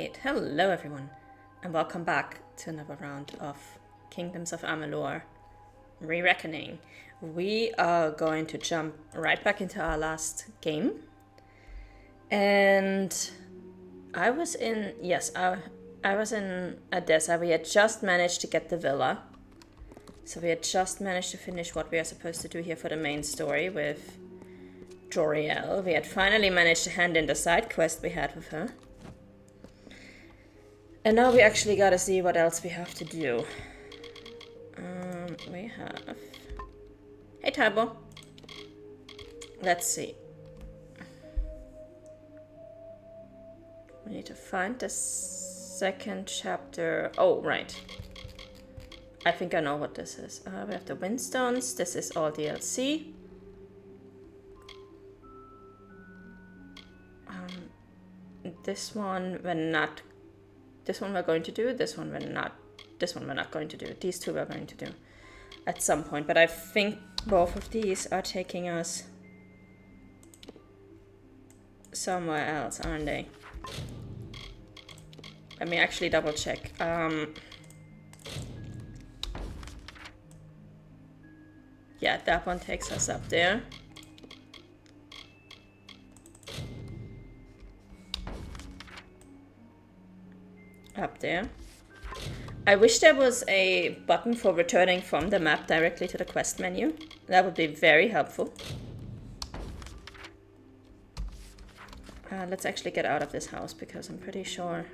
Alright, hello everyone, and welcome back to another round of Kingdoms of Amalur Re-Reckoning. We are going to jump right back into our last game. And I was in Edessa. We had just managed to get the villa. So we had just managed to finish what we are supposed to do here for the main story with Joriel. We had finally managed to hand in the side quest we had with her. And now we actually gotta see what else we have to do. We have... Hey, Tabo. Let's see. We need to find the second chapter. Oh, right. I think I know what this is. We have the Windstones. This is all DLC. This one we're not. This one we're going to do. This one we're not. This one we're not going to do. These two we're going to do at some point. But I think both of these are taking us somewhere else, aren't they? Let me actually double check. Yeah, that one takes us up there. Up there. I wish there was a button for returning from the map directly to the quest menu. That would be very helpful. Let's actually get out of this house because I'm pretty sure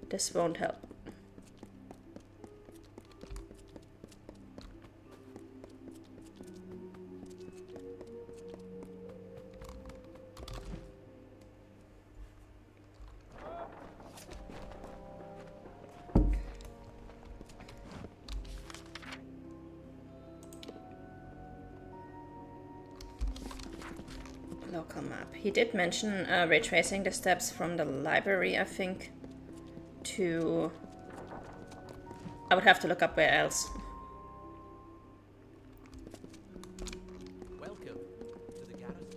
this won't help. Local map. He did mention retracing the steps from the library, I think, to... I would have to look up where else. Welcome to the garrison.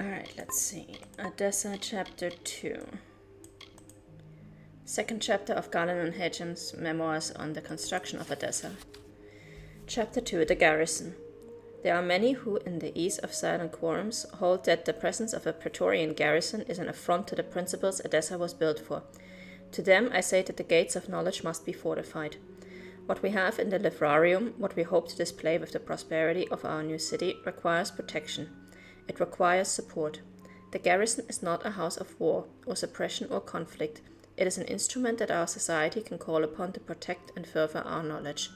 Alright, let's see. Edessa chapter 2. Second chapter of Galen and Hejem's memoirs on the construction of Edessa. Chapter 2, The Garrison. There are many who, in the ease of silent quorums, hold that the presence of a Praetorian garrison is an affront to the principles Edessa was built for. To them I say that the gates of knowledge must be fortified. What we have in the Livrarium, what we hope to display with the prosperity of our new city, requires protection. It requires support. The garrison is not a house of war, or suppression or conflict. It is an instrument that our society can call upon to protect and further our knowledge.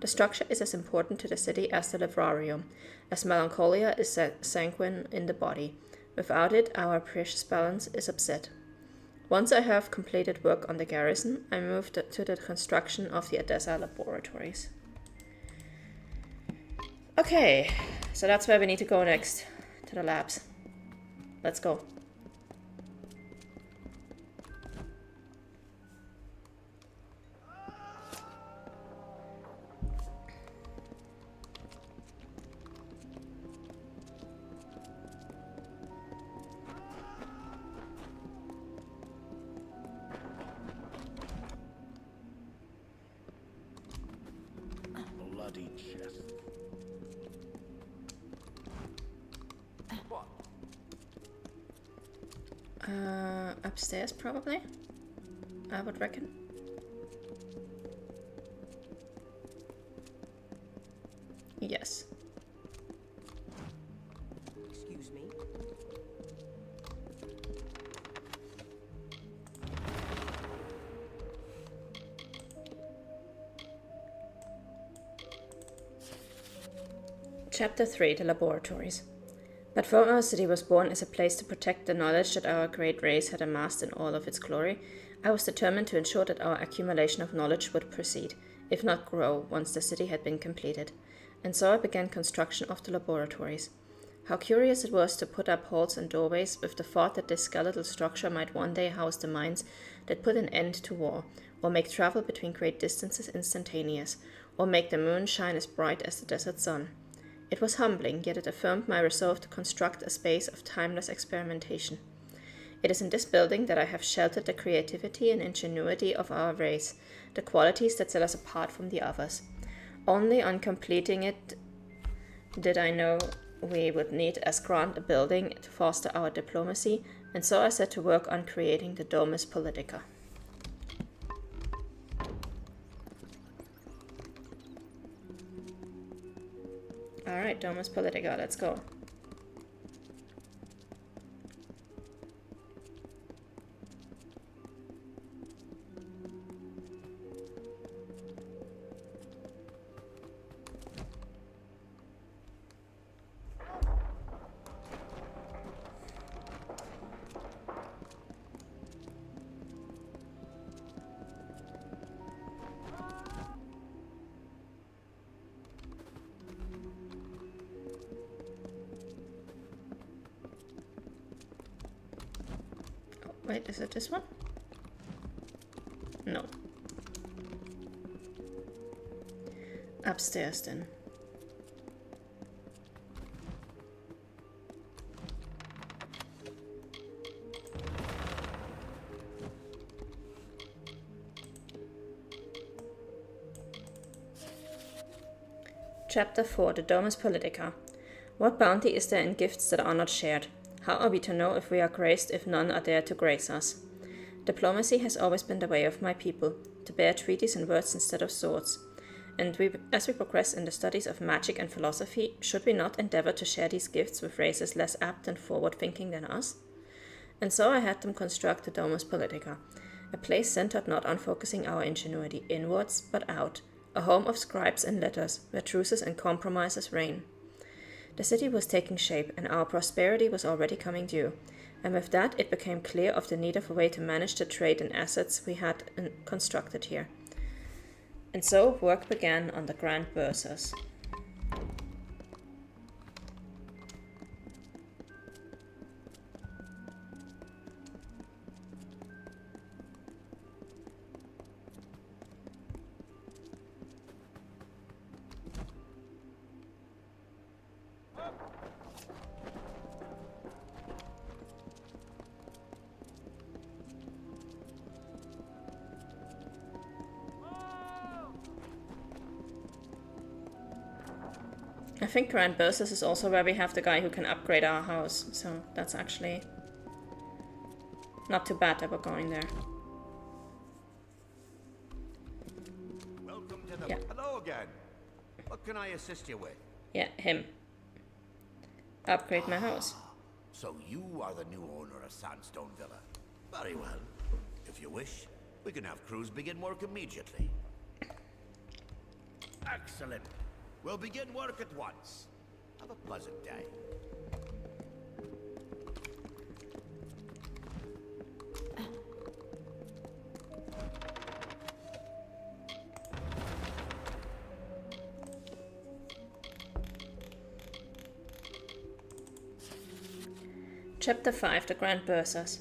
The structure is as important to the city as the Livrarium, as melancholia is sanguine in the body. Without it, our precious balance is upset. Once I have completed work on the garrison, I moved to the construction of the Edessa laboratories. Okay, so that's where we need to go next, to the labs. Let's go. Bloody chest. What? Upstairs probably, I would reckon. Yes. Excuse me. Chapter 3, The Laboratories. But though our city was born as a place to protect the knowledge that our great race had amassed in all of its glory, I was determined to ensure that our accumulation of knowledge would proceed, if not grow, once the city had been completed. And so I began construction of the laboratories. How curious it was to put up halls and doorways with the thought that this skeletal structure might one day house the mines that put an end to war, or make travel between great distances instantaneous, or make the moon shine as bright as the desert sun. It was humbling, yet it affirmed my resolve to construct a space of timeless experimentation. It is in this building that I have sheltered the creativity and ingenuity of our race, the qualities that set us apart from the others. Only on completing it did I know we would need as grand a building to foster our diplomacy, and so I set to work on creating the Domus Politica. Alright, Domus Politica, let's go. Wait, is it this one? No. Upstairs then. Chapter 4, The Domus Politica. What bounty is there in gifts that are not shared? How are we to know if we are graced if none are there to grace us? Diplomacy has always been the way of my people, to bear treaties and words instead of swords. And as we progress in the studies of magic and philosophy, should we not endeavor to share these gifts with races less apt and forward-thinking than us? And so I had them construct the Domus Politica, a place centered not on focusing our ingenuity inwards, but out, a home of scribes and letters, where truces and compromises reign. The city was taking shape, and our prosperity was already coming due, and with that it became clear of the need of a way to manage the trade and assets we had constructed here. And so work began on the Grand Bursars. I think Grand Bursars is also where we have the guy who can upgrade our house, so that's actually not too bad that we're going there. Welcome to the... Yeah. Hello again. What can I assist you with? Yeah, him. Upgrade my house. So you are the new owner of Sandstone Villa. Very well. If you wish, we can have crews begin work immediately. Excellent. We'll begin work at once. Have a pleasant day. Chapter 5, The Grand Bursars.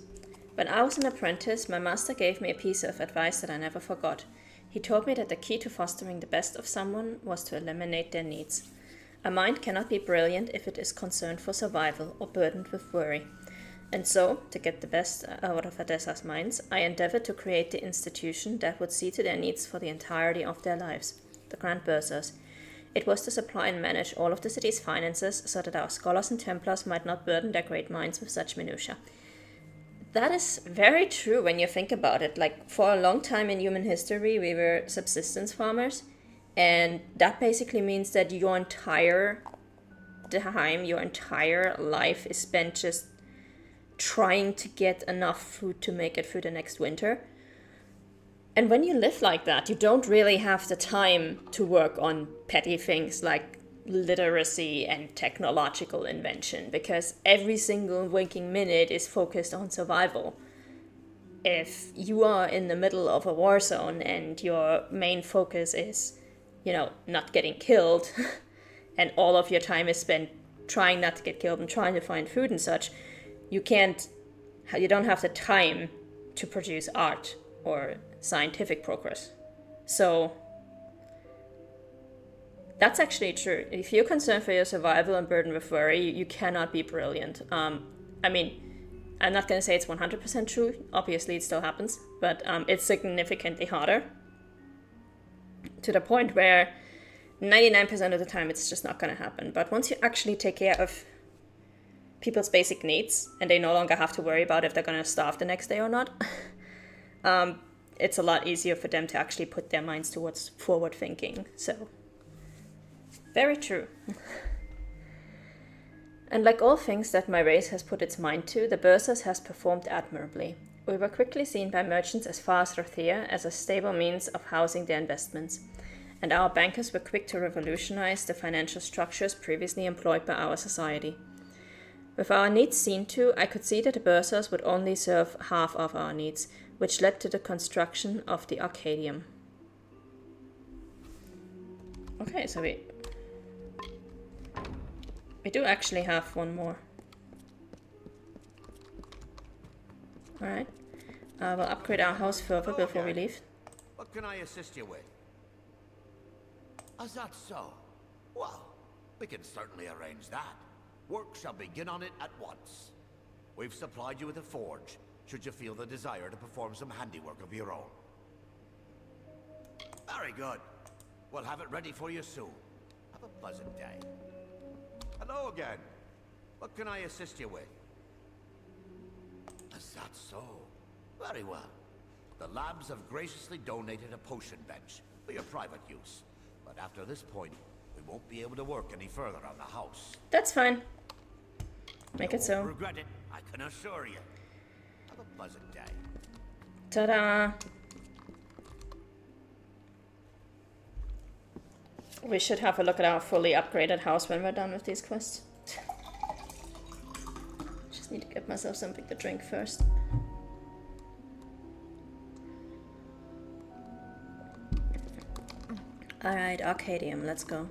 When I was an apprentice, my master gave me a piece of advice that I never forgot. He told me that the key to fostering the best of someone was to eliminate their needs. A mind cannot be brilliant if it is concerned for survival or burdened with worry. And so, to get the best out of Odessa's minds, I endeavored to create the institution that would see to their needs for the entirety of their lives, the Grand Bursars. It was to supply and manage all of the city's finances so that our scholars and Templars might not burden their great minds with such minutiae. That is very true when you think about it. Like, for a long time in human history, we were subsistence farmers. And that basically means that your entire time, your entire life is spent just trying to get enough food to make it through the next winter. And when you live like that, you don't really have the time to work on petty things like literacy and technological invention, because every single waking minute is focused on survival. If you are in the middle of a war zone and your main focus is, not getting killed, and all of your time is spent trying not to get killed and trying to find food and such, you don't have the time to produce art or scientific progress. So that's actually true. If you're concerned for your survival and burdened with worry, you cannot be brilliant. I mean, I'm not going to say it's 100% true. Obviously, it still happens, but it's significantly harder, to the point where 99% of the time it's just not going to happen. But once you actually take care of people's basic needs and they no longer have to worry about if they're going to starve the next day or not, it's a lot easier for them to actually put their minds towards forward thinking. So, very true. And like all things that my race has put its mind to, the Bursars has performed admirably. We were quickly seen by merchants as far as Rothea as a stable means of housing their investments, and our bankers were quick to revolutionize the financial structures previously employed by our society. With our needs seen to, I could see that the Bursars would only serve half of our needs, which led to the construction of the Arcadium. Okay, so we do actually have one more. Alright. We'll upgrade our house further before we leave. What can I assist you with? Is that so? Well, we can certainly arrange that. Work shall begin on it at once. We've supplied you with a forge, should you feel the desire to perform some handiwork of your own. Very good. We'll have it ready for you soon. Have a pleasant day. Hello again. What can I assist you with? Is that so? Very well. The labs have graciously donated a potion bench for your private use. But after this point, we won't be able to work any further on the house. That's fine. Make it so. You won't regret it, I can assure you. Have a pleasant day. Ta-da! We should have a look at our fully upgraded house when we're done with these quests. Just need to get myself something to drink first. Alright, Arcadium, let's go.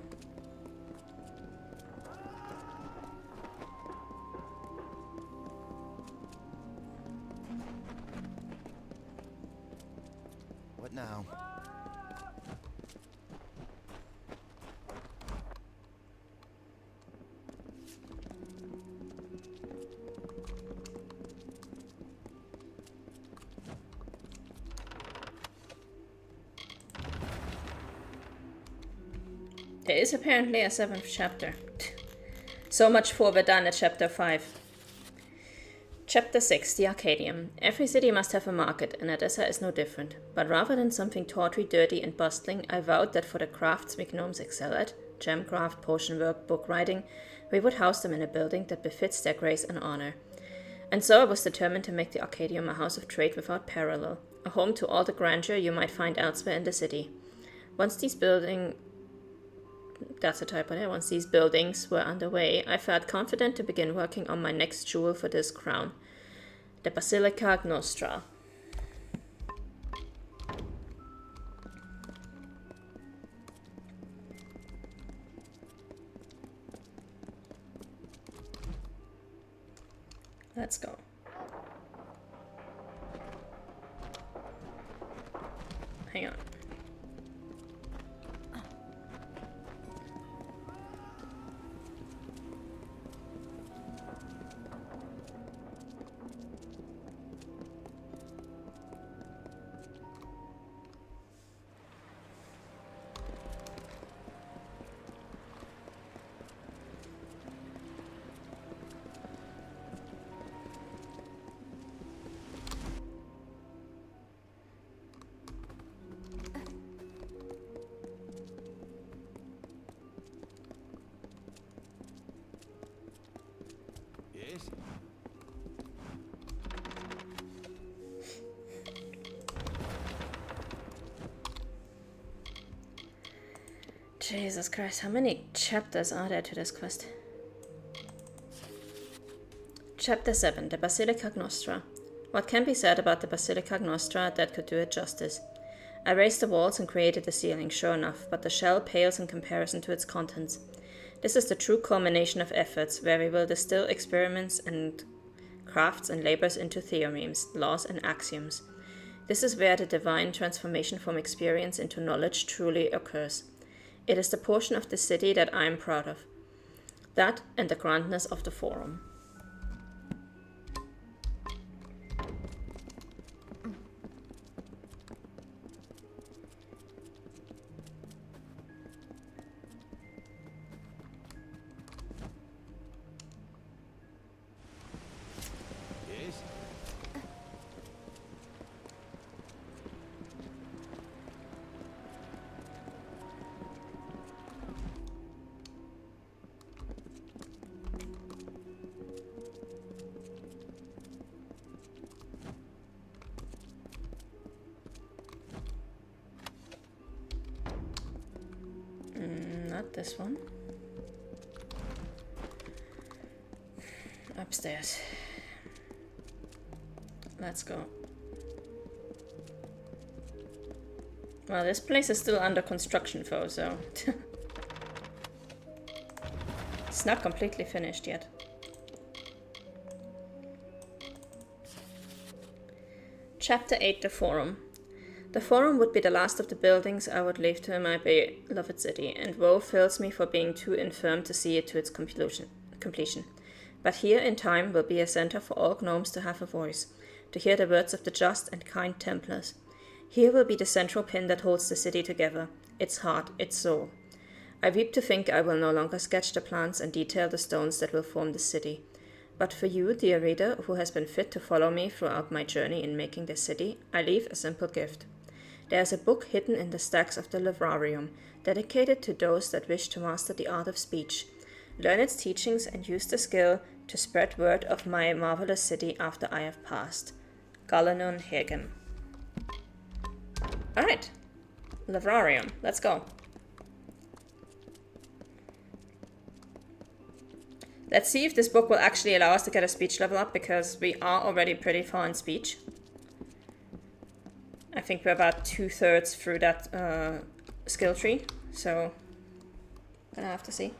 What now? There is apparently a 7th chapter. So much for we're done at chapter 5. Chapter 6, the Arcadium. Every city must have a market, and Edessa is no different. But rather than something tawdry, dirty, and bustling, I vowed that for the crafts we gnomes excel at, gemcraft, potion work, book writing, we would house them in a building that befits their grace and honor. And so I was determined to make the Arcadium a house of trade without parallel, a home to all the grandeur you might find elsewhere in the city. Once these buildings were underway, I felt confident to begin working on my next jewel for this crown, the Basilica Nostra. Let's go. Hang on. Jesus Christ, how many chapters are there to this quest? Chapter 7, the Basilica Nostra. What can be said about the Basilica Nostra that could do it justice? I raised the walls and created the ceiling, sure enough, but the shell pales in comparison to its contents. This is the true culmination of efforts, where we will distill experiments and crafts and labors into theorems, laws, and axioms. This is where the divine transformation from experience into knowledge truly occurs. It is the portion of the city that I am proud of. That and the grandness of the Forum. Not this one. Upstairs. Let's go. Well, this place is still under construction, though, so... It's not completely finished yet. Chapter 8, the Forum. The Forum would be the last of the buildings I would leave to my beloved city, and woe fills me for being too infirm to see it to its completion. But here in time will be a center for all gnomes to have a voice, to hear the words of the just and kind Templars. Here will be the central pin that holds the city together, its heart, its soul. I weep to think I will no longer sketch the plans and detail the stones that will form the city. But for you, dear reader, who has been fit to follow me throughout my journey in making this city, I leave a simple gift. There is a book hidden in the stacks of the librarium, dedicated to those that wish to master the art of speech, learn its teachings, and use the skill to spread word of my marvelous city after I have passed. Galenun Hegem. Alright. Librarium. Let's go. Let's see if this book will actually allow us to get a speech level up, because we are already pretty far in speech. I think we're about 2/3 through that skill tree, so gonna have to see.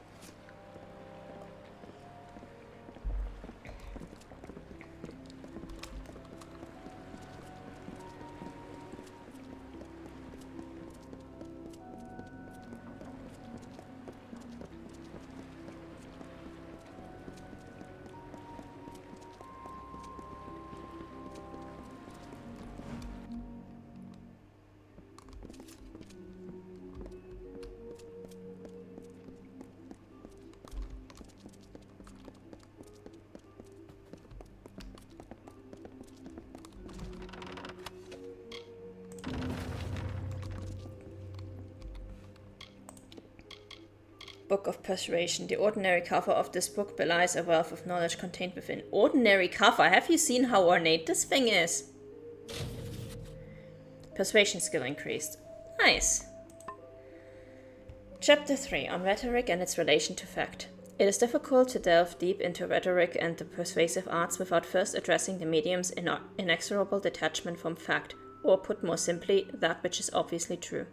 Book of Persuasion. The ordinary cover of this book belies a wealth of knowledge contained within. Ordinary cover? Have you seen how ornate this thing is? Persuasion skill increased. Nice. Chapter 3, on rhetoric and its relation to fact. It is difficult to delve deep into rhetoric and the persuasive arts without first addressing the medium's inexorable detachment from fact, or put more simply, that which is obviously true.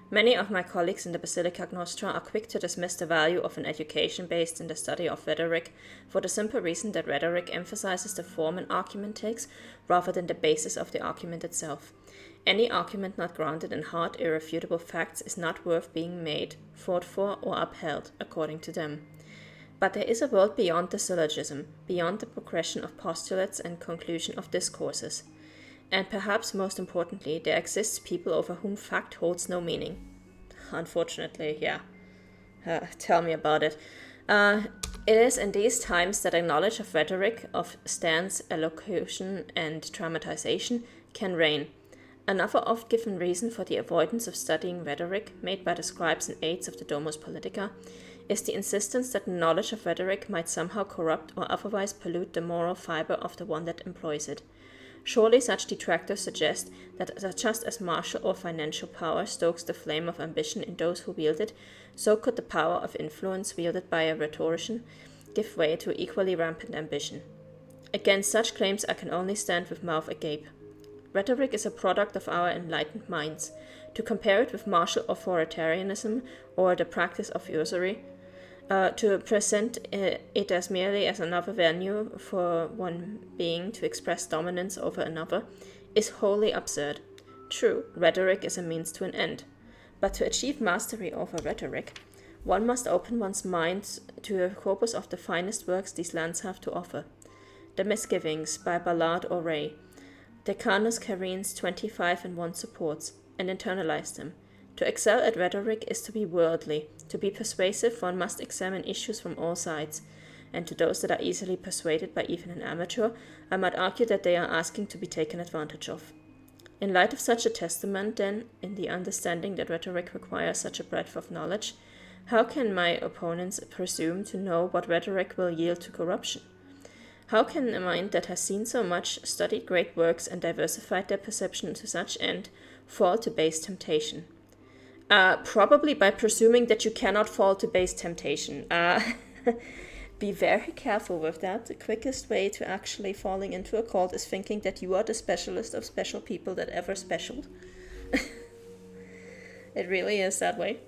Many of my colleagues in the Basilica Nostra are quick to dismiss the value of an education based in the study of rhetoric, for the simple reason that rhetoric emphasizes the form an argument takes rather than the basis of the argument itself. Any argument not grounded in hard, irrefutable facts is not worth being made, fought for, or upheld, according to them. But there is a world beyond the syllogism, beyond the progression of postulates and conclusion of discourses. And perhaps most importantly, there exists people over whom fact holds no meaning. Unfortunately, yeah. Tell me about it. It is in these times that a knowledge of rhetoric, of stance, elocution, and dramatization can reign. Another oft-given reason for the avoidance of studying rhetoric, made by the scribes and aides of the Domus Politica, is the insistence that knowledge of rhetoric might somehow corrupt or otherwise pollute the moral fiber of the one that employs it. Surely such detractors suggest that just as martial or financial power stokes the flame of ambition in those who wield it, so could the power of influence wielded by a rhetorician give way to equally rampant ambition. Against such claims I can only stand with mouth agape. Rhetoric is a product of our enlightened minds. To compare it with martial authoritarianism or the practice of usury, To present it as merely as another venue for one being to express dominance over another is wholly absurd. True, rhetoric is a means to an end, but to achieve mastery over rhetoric, one must open one's mind to a corpus of the finest works these lands have to offer. The Misgivings by Ballard or Ray, Decanus Careen's 25 and 1 supports, and internalize them. To excel at rhetoric is to be worldly. To be persuasive, one must examine issues from all sides. And to those that are easily persuaded by even an amateur, I might argue that they are asking to be taken advantage of. In light of such a testament, then, in the understanding that rhetoric requires such a breadth of knowledge, how can my opponents presume to know what rhetoric will yield to corruption? How can a mind that has seen so much, studied great works, and diversified their perception to such end, fall to base temptation? Probably by presuming that you cannot fall to base temptation. Be very careful with that. The quickest way to actually falling into a cult is thinking that you are the specialist of special people that ever specialed. It really is that way.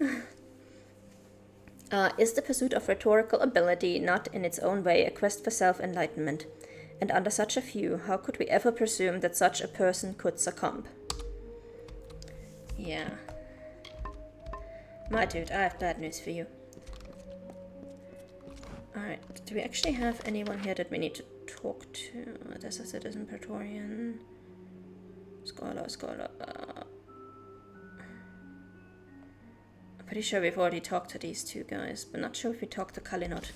Is the pursuit of rhetorical ability not in its own way a quest for self-enlightenment? And under such a view, how could we ever presume that such a person could succumb? Yeah. My dude, I have bad news for you. Alright, do we actually have anyone here that we need to talk to? There's a citizen Praetorian. Scholar. I'm pretty sure we've already talked to these two guys, but not sure if we talked to Kalinot.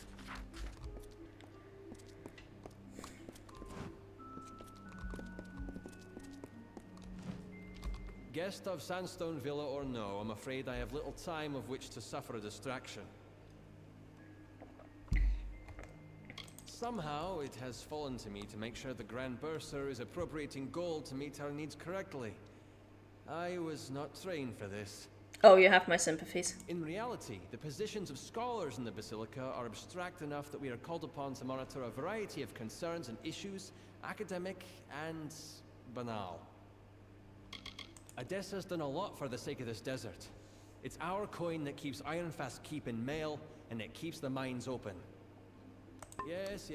Guest of Sandstone Villa or no, I'm afraid I have little time of which to suffer a distraction. Somehow, it has fallen to me to make sure the Grand Bursar is appropriating gold to meet our needs correctly. I was not trained for this. Oh, you have my sympathies. In reality, the positions of scholars in the Basilica are abstract enough that we are called upon to monitor a variety of concerns and issues, academic and banal. Odessa's done a lot for the sake of this desert. It's our coin that keeps Ironfast Keep in mail, and it keeps the mines open. Yes.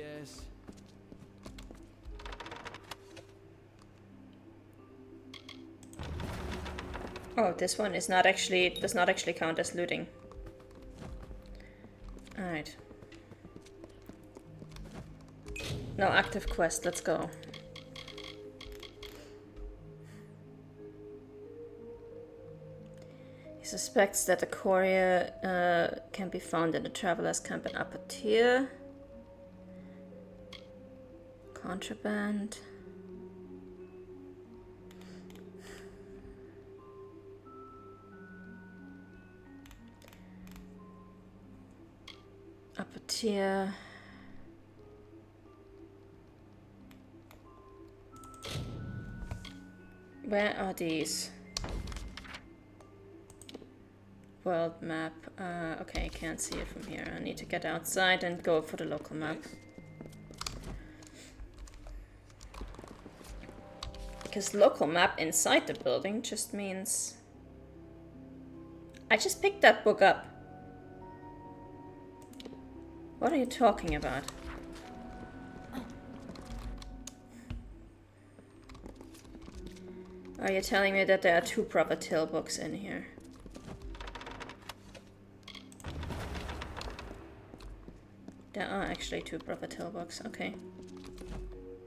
Oh, this one is not actually does not actually count as looting. Alright. No active quest, let's go. He suspects that the courier can be found in the traveler's camp in Upper Tier. Contraband. Upper Tier. Where are these? World map. Okay, I can't see it from here. I need to get outside and go for the local map. Because local map inside the building just means... I just picked that book up. What are you talking about? Are you telling me that there are 2 Brother Till books in here? There are actually 2 Brother Till books, okay.